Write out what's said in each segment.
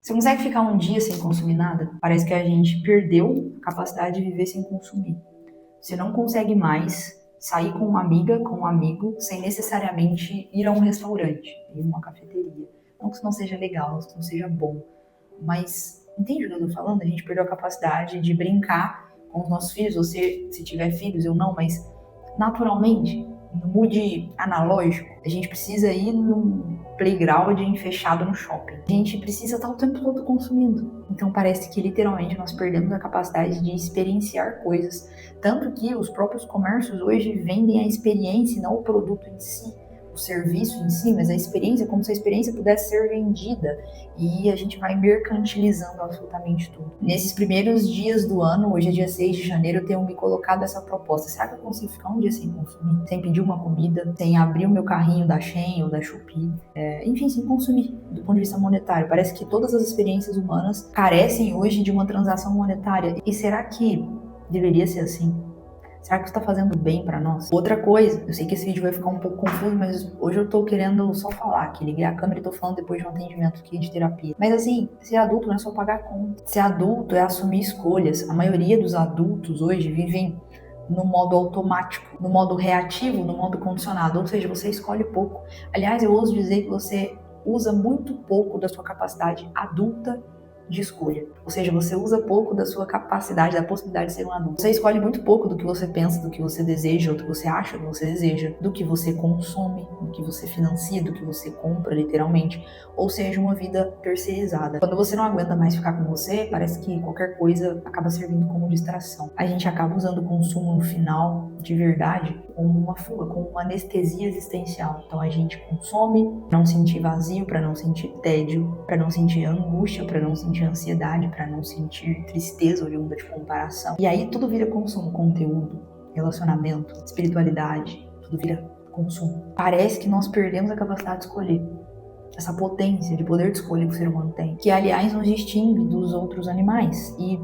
Você consegue ficar um dia sem consumir nada? Parece que a gente perdeu a capacidade de viver sem consumir. Você não consegue mais sair com uma amiga, com um amigo, sem necessariamente ir a um restaurante, ir a uma cafeteria. Não que isso não seja legal, não que isso não seja bom, mas entende o que eu tô falando? A gente perdeu a capacidade de brincar com os nossos filhos. Você, se tiver filhos, eu não, mas naturalmente, no mood analógico, a gente precisa ir num playground fechado no shopping. A gente precisa estar o tempo todo consumindo. Então parece que literalmente nós perdemos a capacidade de experienciar coisas. Tanto que os próprios comércios hoje vendem a experiência e não o produto em si, o serviço em si, mas a experiência, como se a experiência pudesse ser vendida. E a gente vai mercantilizando absolutamente tudo. Nesses primeiros dias do ano, hoje é dia 6 de janeiro, eu tenho me colocado essa proposta. Será que eu consigo ficar um dia sem consumir? Sem pedir uma comida, sem abrir o meu carrinho da Shein ou da Shopee, enfim, sem consumir, do ponto de vista monetário. Parece que todas as experiências humanas carecem hoje de uma transação monetária. E será que deveria ser assim? Será que isso tá fazendo bem pra nós? Outra coisa, eu sei que esse vídeo vai ficar um pouco confuso, mas hoje eu tô querendo só falar aqui, liguei a câmera e tô falando depois de um atendimento aqui de terapia. Mas assim, ser adulto não é só pagar conta. Ser adulto é assumir escolhas. A maioria dos adultos hoje vivem no modo automático, no modo reativo, no modo condicionado, ou seja, você escolhe pouco. Aliás, eu ouso dizer que você usa muito pouco da sua capacidade adulta de escolha. Ou seja, você usa pouco da sua capacidade, da possibilidade de ser um adulto. Você escolhe muito pouco do que você pensa, do que você deseja, ou do que você acha que você deseja, do que você consome, do que você financia, do que você compra, literalmente. Ou seja, uma vida terceirizada. Quando você não aguenta mais ficar com você, parece que qualquer coisa acaba servindo como distração. A gente acaba usando o consumo no final, de verdade, como uma fuga, como uma anestesia existencial. Então a gente consome para não sentir vazio, para não sentir tédio, para não sentir angústia, para não sentir ansiedade, para não sentir tristeza oriunda de comparação. E aí tudo vira consumo, conteúdo, relacionamento, espiritualidade, tudo vira consumo. Parece que nós perdemos a capacidade de escolher. Essa potência de poder de escolha que o ser humano tem, que aliás nos distingue dos outros animais. E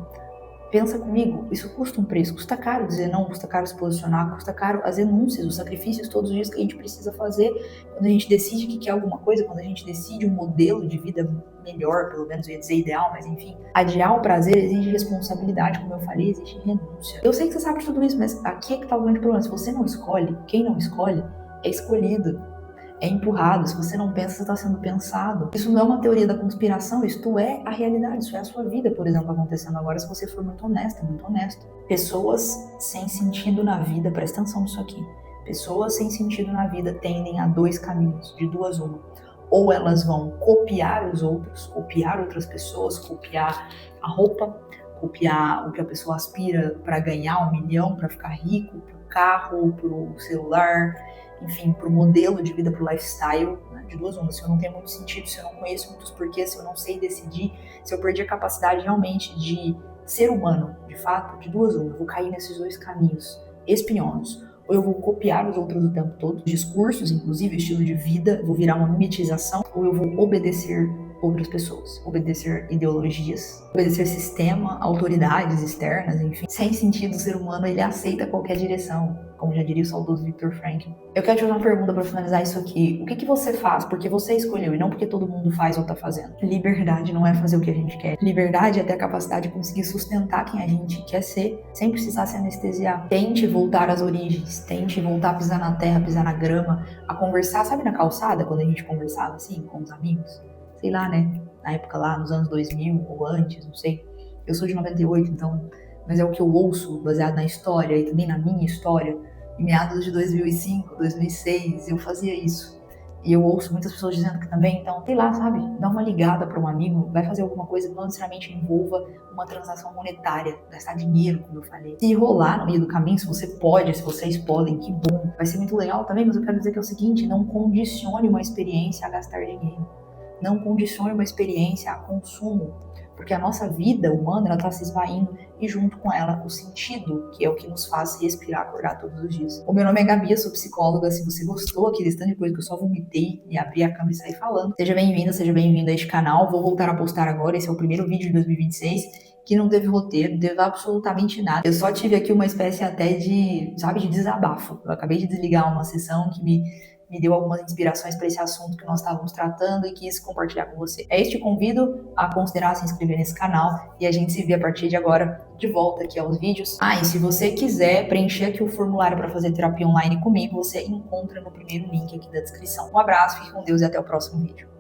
pensa comigo, isso custa um preço, custa caro dizer não, custa caro se posicionar, custa caro as renúncias, os sacrifícios todos os dias que a gente precisa fazer quando a gente decide que quer alguma coisa, quando a gente decide um modelo de vida melhor, pelo menos eu ia dizer ideal, mas enfim. Adiar o prazer exige responsabilidade, como eu falei, exige renúncia. Eu sei que você sabe de tudo isso, mas aqui é que tá o grande problema. Se você não escolhe, quem não escolhe é escolhido. É empurrado. Se você não pensa, você está sendo pensado. Isso não é uma teoria da conspiração, isto é a realidade, isso é a sua vida, por exemplo, acontecendo agora, se você for muito honesta, muito honesto. Pessoas sem sentido na vida, presta atenção nisso aqui, pessoas sem sentido na vida tendem a dois caminhos, de duas uma. Ou elas vão copiar os outros, copiar outras pessoas, copiar a roupa, copiar o que a pessoa aspira para ganhar 1 milhão, para ficar rico, pro carro, pro celular, enfim, pro modelo de vida, pro lifestyle, né? De duas uma. Se eu não tenho muito sentido, se eu não conheço muitos porquês, se eu não sei decidir, se eu perdi a capacidade realmente de ser humano, de fato, de duas uma. Eu vou cair nesses dois caminhos espinhosos. Ou eu vou copiar os outros o tempo todo, discursos, inclusive, estilo de vida, vou virar uma mimetização, ou eu vou obedecer outras pessoas, obedecer ideologias, obedecer sistema, autoridades externas, enfim. Sem sentido, o ser humano, ele aceita qualquer direção, como já diria o saudoso Viktor Frankl. Eu quero te fazer uma pergunta para finalizar isso aqui. O que você faz porque você escolheu e não porque todo mundo faz ou tá fazendo? Liberdade não é fazer o que a gente quer. Liberdade é ter a capacidade de conseguir sustentar quem a gente quer ser, sem precisar se anestesiar. Tente voltar às origens, tente voltar a pisar na terra, pisar na grama, a conversar, sabe na calçada, quando a gente conversava assim, com os amigos? Sei lá, né? Na época lá, nos anos 2000 ou antes, não sei. Eu sou de 98, então, mas é o que eu ouço baseado na história e também na minha história. Em meados de 2005, 2006, eu fazia isso. E eu ouço muitas pessoas dizendo que também, então, sei lá, sabe? Dá uma ligada para um amigo, vai fazer alguma coisa que não necessariamente envolva uma transação monetária, gastar dinheiro, como eu falei. Se rolar no meio do caminho, se você pode, se vocês podem, que bom. Vai ser muito legal também, mas eu quero dizer que é o seguinte, não condicione uma experiência a gastar dinheiro. Não condicione uma experiência a consumo, porque a nossa vida humana, ela está se esvaindo e junto com ela o sentido, que é o que nos faz respirar, acordar todos os dias. O meu nome é Gabi, eu sou psicóloga. Se você gostou aqui desse tanto de coisa que eu só vomitei e abri a câmera e saí falando, seja bem-vinda, seja bem-vindo a este canal. Vou voltar a postar agora, esse é o primeiro vídeo de 2026, que não teve roteiro, não teve absolutamente nada. Eu só tive aqui uma espécie até de, sabe, de desabafo. Eu acabei de desligar uma sessão que me me deu algumas inspirações para esse assunto que nós estávamos tratando e quis compartilhar com você. É isso, te convido a considerar se inscrever nesse canal e a gente se vê a partir de agora de volta aqui aos vídeos. E se você quiser preencher aqui o formulário para fazer terapia online comigo, você encontra no primeiro link aqui da descrição. Um abraço, fique com Deus e até o próximo vídeo.